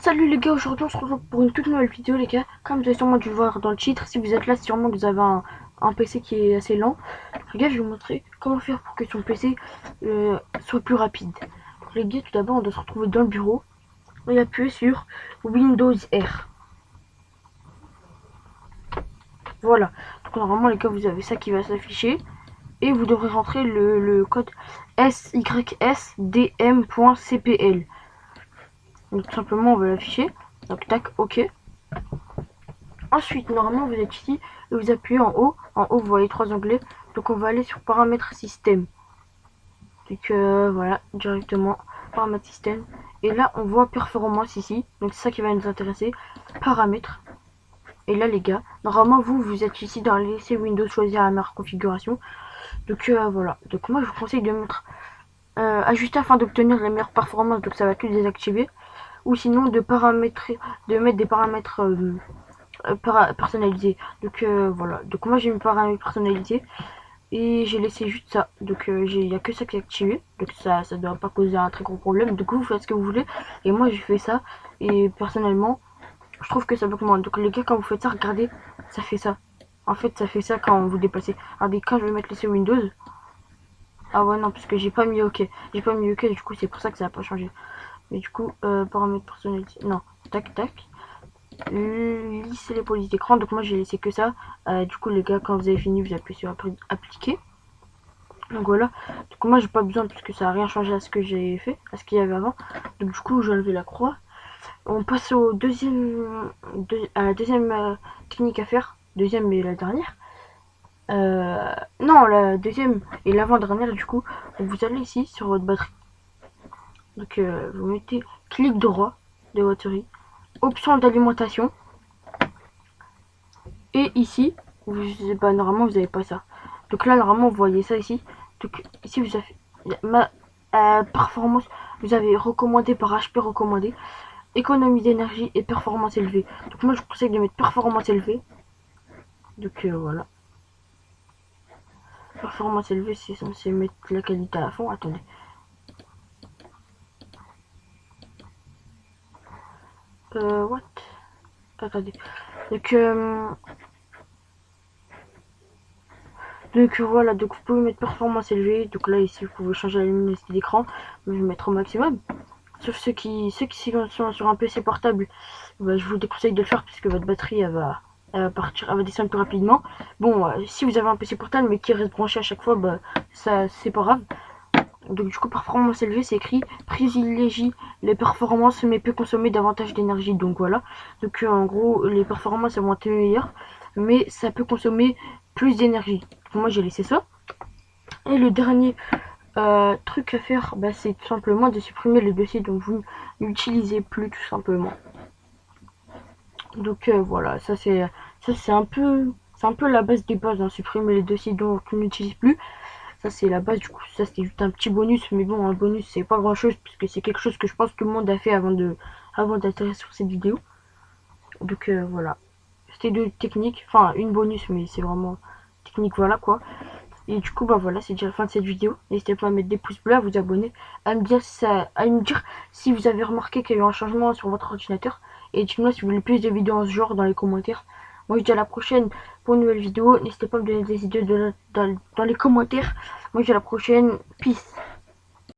Salut les gars, aujourd'hui on se retrouve pour une toute nouvelle vidéo les gars. Comme vous avez sûrement dû le voir dans le titre, si vous êtes là, sûrement que vous avez un PC qui est assez lent. Les gars, je vais vous montrer comment faire pour que son PC soit plus rapide. Les gars, tout d'abord on doit se retrouver dans le bureau et appuyer sur Windows R. Voilà, donc normalement les gars, vous avez ça qui va s'afficher. Et vous devrez rentrer le code sysdm.cpl. Donc tout simplement on va l'afficher. Donc tac, ok. Ensuite, normalement, vous êtes ici et vous appuyez en haut. En haut, vous voyez 3 onglets. Donc, on va aller sur paramètres système. Donc, voilà, directement, paramètres système. Et là, on voit performance ici. Donc, c'est ça qui va nous intéresser. Paramètres. Et là, les gars, normalement, vous êtes ici dans l'essai Windows, choisir la meilleure configuration. Donc, voilà. Donc, moi, je vous conseille de mettre ajuster afin d'obtenir les meilleures performances. Donc, ça va tout désactiver. Ou sinon, de paramétrer, de mettre des paramètres personnalisé. Donc voilà, donc moi j'ai mis paramètres personnalisés et j'ai laissé juste ça. Donc il n'y a que ça qui est activé, donc ça doit pas causer un très gros problème. Du coup vous faites ce que vous voulez et moi j'ai fait ça et personnellement je trouve que ça bloque moins. Donc les gars, quand vous faites ça, regardez, ça fait ça. En fait ça fait ça quand vous déplacez. Regardez, quand je vais mettre laisser Windows, ah ouais non, parce que j'ai pas mis OK, du coup c'est pour ça que ça n'a pas changé. Mais du coup paramètres personnalisés, non, tac tac, lisser les polices d'écran. Donc moi j'ai laissé que ça. Du coup les gars, quand vous avez fini, vous appuyez sur appliquer. Donc voilà, donc moi j'ai pas besoin puisque ça a rien changé à ce que j'ai fait, à ce qu'il y avait avant. Donc du coup j'ai enlevé la croix. On passe au à la deuxième technique à faire. Deuxième et la dernière. Non, la deuxième et l'avant-dernière. Du coup vous allez ici sur votre batterie. Donc vous mettez clic droit de votre souris, option d'alimentation. Et ici, normalement vous n'avez pas ça. Donc là, normalement, vous voyez ça ici. Donc ici, vous avez ma performance. Vous avez recommandé par HP recommandé, économie d'énergie et performance élevée. Donc moi, je vous conseille de mettre performance élevée. Donc voilà. Performance élevée, c'est censé mettre la qualité à fond. Attendez. What? Attendez. Donc voilà, donc vous pouvez mettre performance élevée. Donc là ici vous pouvez changer la luminosité d'écran. Je vais mettre au maximum. Sauf ceux qui sont sur un PC portable, bah, je vous déconseille de le faire puisque votre batterie elle va partir, elle va descendre plus rapidement. Bon, si vous avez un PC portable mais qui reste branché à chaque fois, bah ça c'est pas grave. Donc du coup performance élevée, c'est écrit privilégie les performances mais peut consommer davantage d'énergie. Donc voilà, donc en gros les performances elles vont être meilleures mais ça peut consommer plus d'énergie. Moi j'ai laissé ça. Et le dernier truc à faire, bah, c'est tout simplement de supprimer le dossier dont vous n'utilisez plus, tout simplement. Donc voilà, ça c'est un peu la base des bases, hein, supprimer les dossiers dont on n'utilise plus. Ça c'est la base. Du coup ça c'était juste un petit bonus, mais bon, un bonus c'est pas grand chose puisque c'est quelque chose que je pense que tout le monde a fait avant d'atterrir sur cette vidéo. Donc voilà, c'était deux techniques, enfin une bonus mais c'est vraiment technique, voilà quoi. Et du coup bah voilà, c'est déjà la fin de cette vidéo. N'hésitez pas à mettre des pouces bleus, à vous abonner, à me dire si vous avez remarqué qu'il y a eu un changement sur votre ordinateur. Et dites-moi si vous voulez plus de vidéos en ce genre dans les commentaires. Moi je dis à la prochaine pour une nouvelle vidéo. N'hésitez pas à me donner des idées dans les commentaires. Moi je dis à la prochaine. Peace.